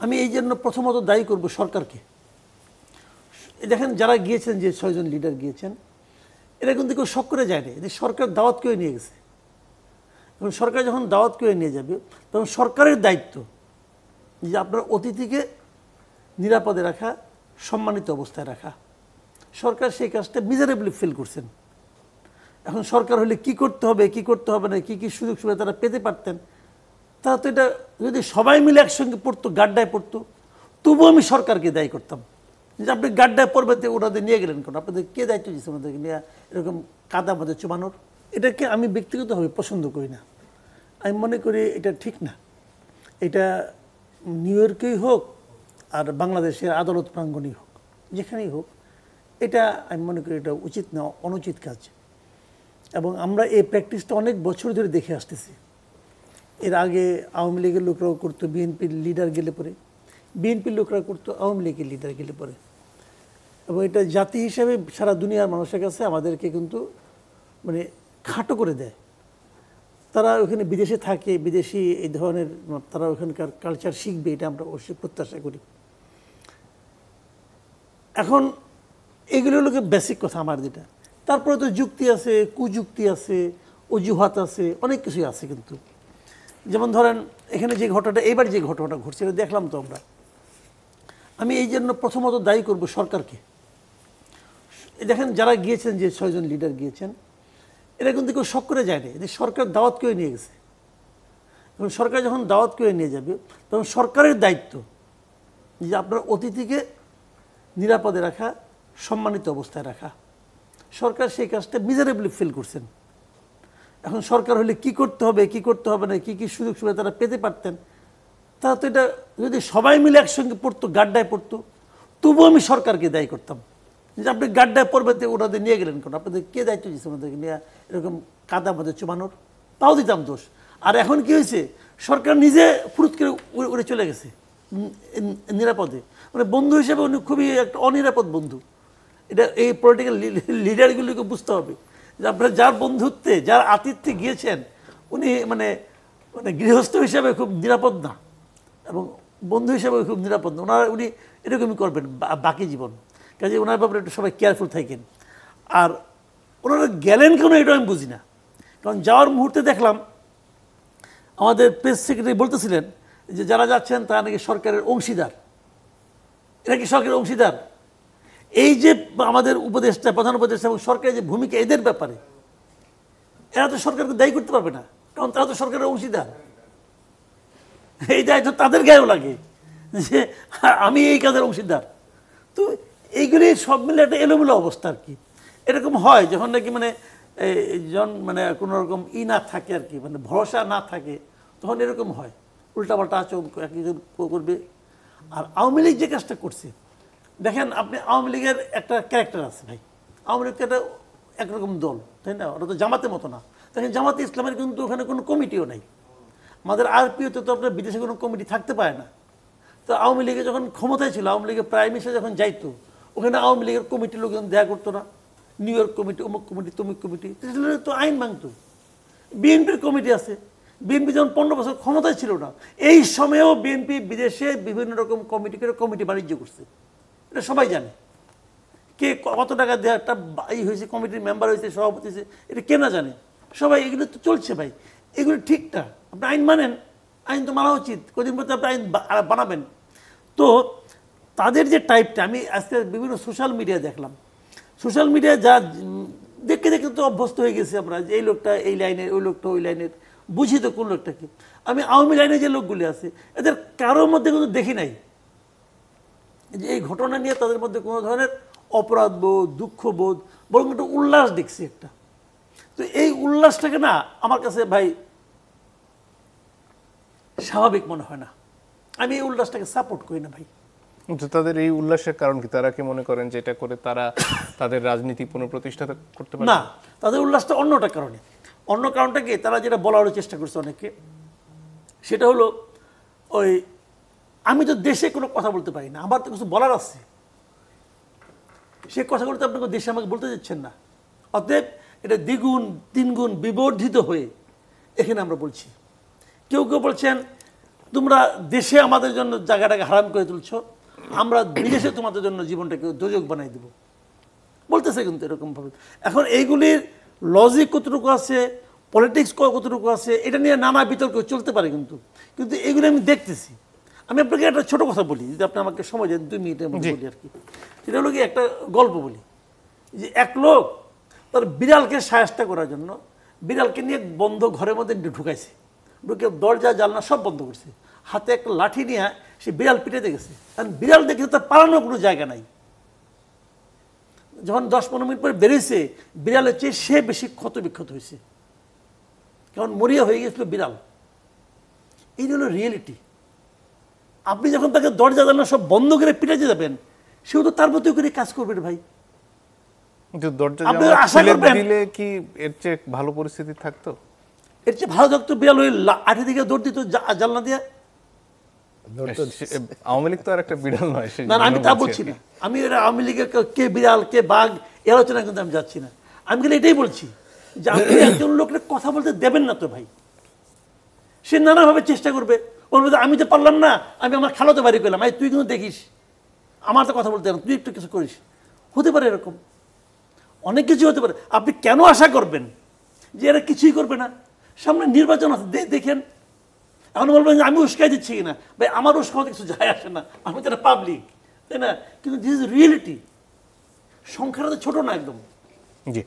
আমি এই জন্য প্রথমত দায়ী করব সরকারকে। দেখেন যারা গিয়েছেন, যে 6 জন লিডার গিয়েছেন, এরা কিন্তু কেউ শখ করে যায়নি। যে সরকার দাওয়াত করে নিয়ে গেছে। এবং সরকার যখন দাওয়াত করে নিয়ে যাবে, তখন সরকারের দায়িত্ব যে আপনার অতিথিকে নিরাপদে রাখা, সম্মানিত অবস্থায় রাখা। সরকার সেই কাজটা মিজারেবলি ফিল করছেন। এখন সরকার হলে কি করতে হবে, কি করতে হবে না, কি কি সুযোগ সুবিধা তারা পেতে পারতেন, তারা তো এটা যদি সবাই মিলে একসঙ্গে পড়তো, গাড্ডায় পড়তো, তবুও আমি সরকারকে দায়ী করতাম যে আপনি গাড্ডায় পড়বেতে ওনাদের নিয়ে গেলেন কেন? আপনাদের কে দায়িত্ব দিচ্ছে ওনাদেরকে নিয়ে এরকম কাদা মধ্যে চুবানোর? এটাকে আমি ব্যক্তিগতভাবে পছন্দ করি না। আমি মনে করি এটা ঠিক না। এটা নিউ ইয়র্কেই হোক আর বাংলাদেশের আদালত প্রাঙ্গণেই হোক, যেখানেই হোক, এটা আমি মনে করি এটা উচিত না, অনুচিত কাজ। এবং আমরা এই প্র্যাকটিসটা অনেক বছর ধরে দেখে আসতেছি। এর আগে আওয়ামী লীগের লোকরাও করতো বিএনপির লিডার গেলে পরে, বিএনপির লোকরা করতো আওয়ামী লীগের লিডার গেলে পরে। এবং এটা জাতি হিসাবে সারা দুনিয়ার মানুষের কাছে আমাদেরকে কিন্তু মানে খাটো করে দেয়। তারা ওখানে বিদেশে থাকে, বিদেশি এই ধরনের তারা ওখানকার কালচার শিখবে, এটা আমরা অবশ্যই প্রত্যাশা করি। এখন এগুলো হলো বেসিক কথা আমার যেটা। তারপরে তো যুক্তি আছে, কুযুক্তি আছে, অজুহাত আছে, অনেক কিছুই আছে। কিন্তু যেমন ধরেন এখানে যে ঘটনাটা, এবার যে ঘটনাটা ঘটছে এটা দেখলাম তো আমরা। আমি এই জন্য প্রথমত দায়ী করব সরকারকে। দেখেন যারা গিয়েছেন, যে 6 জন লিডার গিয়েছেন, এরা কিন্তু কেউ শখ করে যায়নি। যে সরকার দাওয়াত করে নিয়ে গেছে। এবং সরকার যখন দাওয়াত করে নিয়ে যাবে, তখন সরকারের দায়িত্ব যে আপনার অতিথিকে নিরাপদে রাখা, সম্মানিত অবস্থায় রাখা। সরকার সেই কাজটা মিজারেবলি ফিল করছেন। এখন সরকার হলে কি করতে হবে, কি করতে হবে না, কি কি সুযোগ সুবিধা তারা পেতে পারতেন, তারা তো এটা যদি সবাই মিলে একসঙ্গে পড়তো, গাড্ডায় পড়তো, তবুও আমি সরকারকে দায়ী করতাম যে আপনি গাড্ডায় পড়বেতে ওনাদের নিয়ে গেলেন কেন? আপনাদের কে দায়িত্ব দিচ্ছে ওনাদেরকে নিয়ে এরকম কাদা মধ্যে চুবানোর? তাও দিতাম দোষ। আর এখন কি হয়েছে, সরকার নিজে ফুরুত করে উড়ে চলে গেছে নিরাপদে। মানে বন্ধু হিসেবে উনি খুবই একটা অনিরাপদ বন্ধু। এটা এই পলিটিক্যাল লিডারগুলিকে বুঝতে হবে যে আপনারা যার বন্ধুত্বে, যার আতিথ্যে গিয়েছেন, উনি মানে মানে গৃহস্থ হিসাবে খুব নিরাপদ না, এবং বন্ধু হিসাবে খুব নিরাপদ না। উনি এরকমই করবেন বাকি জীবন। কাজে ওনার ব্যাপারে একটু সবাই কেয়ারফুল থাকেন। আর ওনারা গেলেন কেন এটা আমি বুঝি না। কারণ যাওয়ার মুহূর্তে দেখলাম আমাদের প্রেস সেক্রেটারি বলতেছিলেন যে যারা যাচ্ছেন তারা নাকি সরকারের অংশীদার। এরা কি সরকারের অংশীদার? এই যে আমাদের উপদেষ্টা, প্রধান উপদেষ্টা এবং সরকারের যে ভূমিকা এদের ব্যাপারে, এরা তো সরকারকে দায়ী করতে পারবে না, কারণ তারা তো সরকারের অংশীদার। এই দায়িত্ব তাদের গায়েও লাগে যে আমি এই কাজের অংশীদার। তো এইগুলি সব মিলে একটা এলোমেলো অবস্থা আর কি। এরকম হয় যখন নাকি মানে মানে কোনো রকম না থাকে আর কি, মানে ভরসা না থাকে, তখন এরকম হয়, উল্টাপাল্টা আচরণ একজন করবে। আর আওয়ামী লীগ যে কাজটা করছে, দেখেন আপনি আওয়ামী লীগের একটা ক্যারেক্টার আছে ভাই। আওয়ামী লীগ একটা একরকম দল, তাই না? ওটা তো জামাতের মতো না। দেখেন জামাতে ইসলামের কিন্তু ওখানে কোনো কমিটিও নাই। আমাদের আরপিওতে তো আপনার বিদেশে কোনো কমিটি থাকতে পারে না। তো আওয়ামী লীগে যখন ক্ষমতায় ছিল, আওয়ামী লীগের প্রাইম মিনিস্টার যখন যাইতো, ওখানে আওয়ামী লীগের কমিটির লোকজন দেখা করতো না। নিউ ইয়র্ক কমিটি, অমুক কমিটি, তমুক কমিটি, তো আইন ভাঙতো। বিএনপির কমিটি আছে। বিএনপি যখন 15 বছর ক্ষমতায় ছিল না, এই সময়েও বিএনপি বিদেশে বিভিন্ন রকম কমিটি করে কমিটি বাণিজ্য করছে। এটা সবাই জানে। কে কত টাকা দেওয়া একটা হয়েছে, কমিটির মেম্বার হয়েছে, সভাপতি হয়েছে, এটা কে না জানে? সবাই। এগুলো তো চলছে ভাই, এগুলো ঠিক না। আপনি আইন মানেন, আইন তো মানা উচিত। কদিন পর আপনি আইন বানাবেন। তো তাদের যে টাইপটা, আমি আজকে বিভিন্ন সোশ্যাল মিডিয়া দেখলাম, সোশ্যাল মিডিয়ায় যা দেখতে দেখতে তো অভ্যস্ত হয়ে গেছি আমরা যে এই লোকটা এই লাইনের, ওই লোকটা ওই লাইনের, বুঝি তো কোন লোকটাকে। আমি আওয়ামী লাইনে যে লোকগুলি আছে, এদের কারোর মধ্যে কিন্তু দেখি নাই যে এই ঘটনা নিয়ে তাদের মধ্যে কোনো ধরনের অপরাধবোধ, দুঃখবোধ, বরং একটা উল্লাস দেখছি একটা। তো এই উল্লাসটাকে না আমার কাছে ভাই স্বাভাবিক মনে হয় না। আমি এই উল্লাসটাকে সাপোর্ট করি না ভাই। তাদের এই উল্লাসের কারণ কি? তারা কি মনে করেন যে এটা করে তারা তাদের রাজনীতি পুনঃপ্রতিষ্ঠা করতে পারে? না, তাদের উল্লাসটা অন্যটা কারণে। অন্য কারণটা কি, তারা যেটা বলার চেষ্টা করছে অনেকে, সেটা হলো ওই আমি তো দেশে কোনো কথা বলতে পারি না, আমার তো কিছু বলার আছে। সে কথাগুলো তো আপনাকে দেশে আমাকে বলতে দিচ্ছেন না। অতএব এটা দ্বিগুণ তিনগুণ বিবর্ধিত হয়ে এখানে আমরা বলছি। কেউ কেউ বলছেন তোমরা দেশে আমাদের জন্য জায়গাটাকে হারাম করে তুলছো, আমরা বিদেশে তোমাদের জন্য জীবনটাকে দোজক বানাই দেব, বলতেছে কিন্তু এরকম ভাবে। এখন এইগুলির লজিক কতটুকু আছে, পলিটিক্স কতটুকু আছে, এটা নিয়ে নানা বিতর্ক চলতে পারে, কিন্তু কিন্তু এগুলো আমি দেখতেছি। আমি আপনাকে একটা ছোট কথা বলি, যদি আপনি আমাকে সময় দেন 2 মিনিটের মধ্যে বলি আর কি। সেটা হলো কি, একটা গল্প বলি যে এক লোক তার বিড়ালকে সাহায্য করার জন্য বিড়ালকে নিয়ে বন্ধ ঘরের মধ্যে ঢুকাইছে, ঢুকে দরজা জানলা সব বন্ধ করছে, হাতে একটা লাঠি নিয়ে সে বিড়াল পিটাতে গেছে, কারণ বিড়াল দেখে তার পালানোর কোনো জায়গা নাই। যখন 10-15 মিনিট পরে বেরিয়েছে, বিড়ালের চেয়ে সে বেশি ক্ষত বিক্ষত হয়েছে, কারণ মরিয়া হয়ে গেছিল বিড়াল। এই হলো রিয়েলিটি। আপনি যখন তাকে দরজা জানলা সব বন্ধ করে পিটাতে যাবেন, সেও তো তার মতো করে কাজ করবেন ভাই। কিন্তু দরজা আপনি জানালা আশা খুলে করবেন- দিলে কি এর চেয়ে ভালো পরিস্থিতি থাকতো? এর চেয়ে ভালো থাকতো বিড়াল ওই আঠে দিকে দৌড় দিত জানলা দিয়ে। আওয়ামী লীগ তো আর একটা বিড়াল নয়, সেই না, আমি তা জন্য বলছি না। আমি এরা আওয়ামী লীগের কে বিড়াল কে বাঘ এ আলোচনা কিন্তু আমি যাচ্ছি না। আমি কিন্তু এটাই বলছি যে আপনি একজন লোকের কথা বলতে দেবেন না তো ভাই। সে নানাভাবে চেষ্টা করবে, বলবে যে আমি তো পারলাম না, আমি আমার খালাতো বাড়ি করলাম, তুই কিন্তু দেখিস আমার তো কথা বলতে না, তুই একটু কিছু করিস। হতে পারে এরকম, অনেক কিছু হতে পারে। আপনি কেন আশা করবেন যে এরা কিছুই করবে না? সামনে নির্বাচন আছে, দেখেন। এখন বলবেন যে আমি উস্কাই দিচ্ছি কিনা, ভাই আমার উস্কাতে কিছু যায় আসে না, আমি তো একটা পাবলিক, তাই না? কিন্তু দিস ইজ রিয়েলিটি। সংখ্যাটা তো ছোট না একদম। জি।